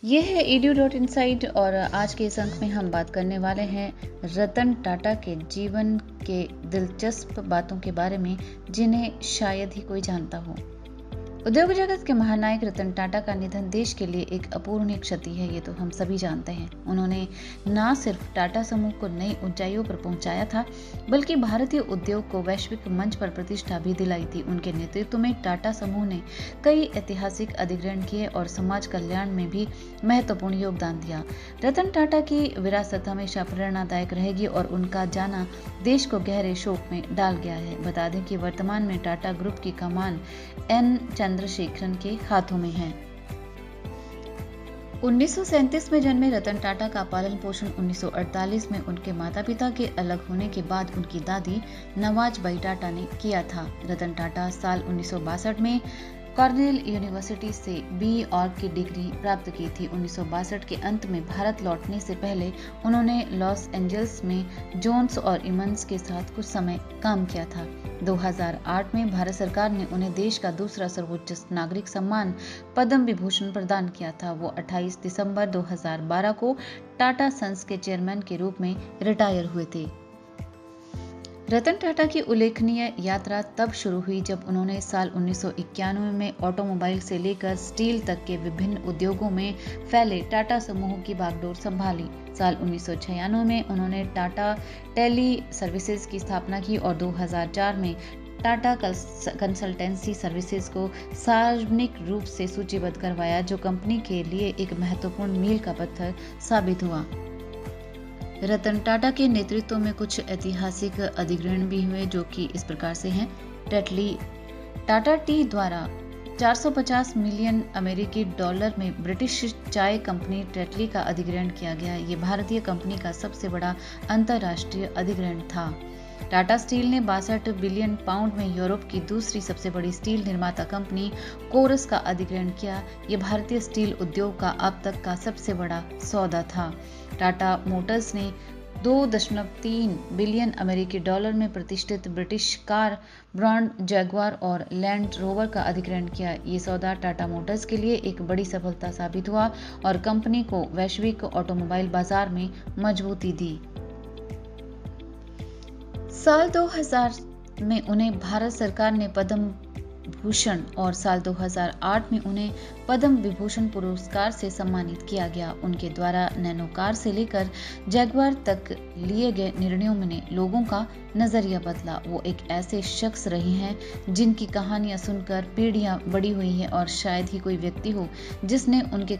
ये है edu.insight और आज के इस अंक में हम बात करने वाले हैं रतन टाटा के जीवन के दिलचस्प बातों के बारे में जिन्हें शायद ही कोई जानता हो। उद्योग जगत के महानायक रतन टाटा का निधन देश के लिए एक अपूरणीय क्षति है, ये तो हम सभी जानते हैं। उन्होंने ना सिर्फ टाटा समूह को नई ऊंचाइयों पर पहुंचाया था, बल्कि भारतीय उद्योग को वैश्विक मंच पर प्रतिष्ठा भी दिलाई थी। उनके नेतृत्व में टाटा समूह ने कई ऐतिहासिक अधिग्रहण किए और समाज कल्याण में भी महत्वपूर्ण योगदान दिया। रतन टाटा की विरासत हमेशा प्रेरणादायक रहेगी और उनका जाना देश को गहरे शोक में डाल गया है। बता दें कि वर्तमान में टाटा ग्रुप की कमान एन चंद्रशेखरन के हाथों में है। 1937 में जन्मे रतन टाटा का पालन पोषण 1948 में उनके माता पिता के अलग होने के बाद उनकी दादी नवाजबाई टाटा ने किया था। रतन टाटा साल 1962 में कॉर्नेल यूनिवर्सिटी से B.Org की डिग्री प्राप्त की थी। 1962 के अंत में भारत लौटने से पहले उन्होंने लॉस एंजल्स में जोन्स और इमंस के साथ कुछ समय काम किया था। 2008 में भारत सरकार ने उन्हें देश का दूसरा सर्वोच्च नागरिक सम्मान पद्म विभूषण प्रदान किया था। वो 28 दिसंबर 2012 को टाटा सन्स के चेयरमैन के रूप में रिटायर हुए थे। रतन टाटा की उल्लेखनीय यात्रा तब शुरू हुई जब उन्होंने साल 1991 में ऑटोमोबाइल से लेकर स्टील तक के विभिन्न उद्योगों में फैले टाटा समूह की बागडोर संभाली। साल 1996 में उन्होंने टाटा टेली सर्विसेज की स्थापना की और 2004 में टाटा कंसल्टेंसी सर्विसेज को सार्वजनिक रूप से सूचीबद्ध करवाया, जो कंपनी के लिए एक महत्वपूर्ण मील का पत्थर साबित हुआ। रतन टाटा के नेतृत्व में कुछ ऐतिहासिक अधिग्रहण भी हुए, जो कि इस प्रकार से हैं। टेटली टाटा टी द्वारा 450 मिलियन अमेरिकी डॉलर में ब्रिटिश चाय कंपनी टेटली का अधिग्रहण किया गया। ये भारतीय कंपनी का सबसे बड़ा अंतर्राष्ट्रीय अधिग्रहण था। टाटा स्टील ने 62 बिलियन पाउंड में यूरोप की दूसरी सबसे बड़ी स्टील निर्माता कंपनी कोरस का अधिग्रहण किया। ये भारतीय स्टील उद्योग का अब तक का सबसे बड़ा सौदा था। टाटा मोटर्स ने 2.3 बिलियन अमेरिकी डॉलर में प्रतिष्ठित ब्रिटिश कार ब्रांड जैगुआर और लैंड रोवर का अधिग्रहण किया। ये सौदा टाटा मोटर्स के लिए एक बड़ी सफलता साबित हुआ और कंपनी को वैश्विक ऑटोमोबाइल बाजार में मजबूती दी। साल 2000 में उन्हें भारत सरकार ने पद्म भूषण और साल 2008 में उन्हें पद्म विभूषण पुरस्कार से सम्मानित किया गया। उनके द्वारा नैनो कार से लेकर जैगुआर तक लिए गए निर्णयों ने लोगों का नजरिया बदला। वो एक ऐसे शख्स रहे हैं जिनकी कहानियां सुनकर पीढ़ियां बड़ी हुई हैं और शायद ही कोई व्यक्ति हो जिसने उनके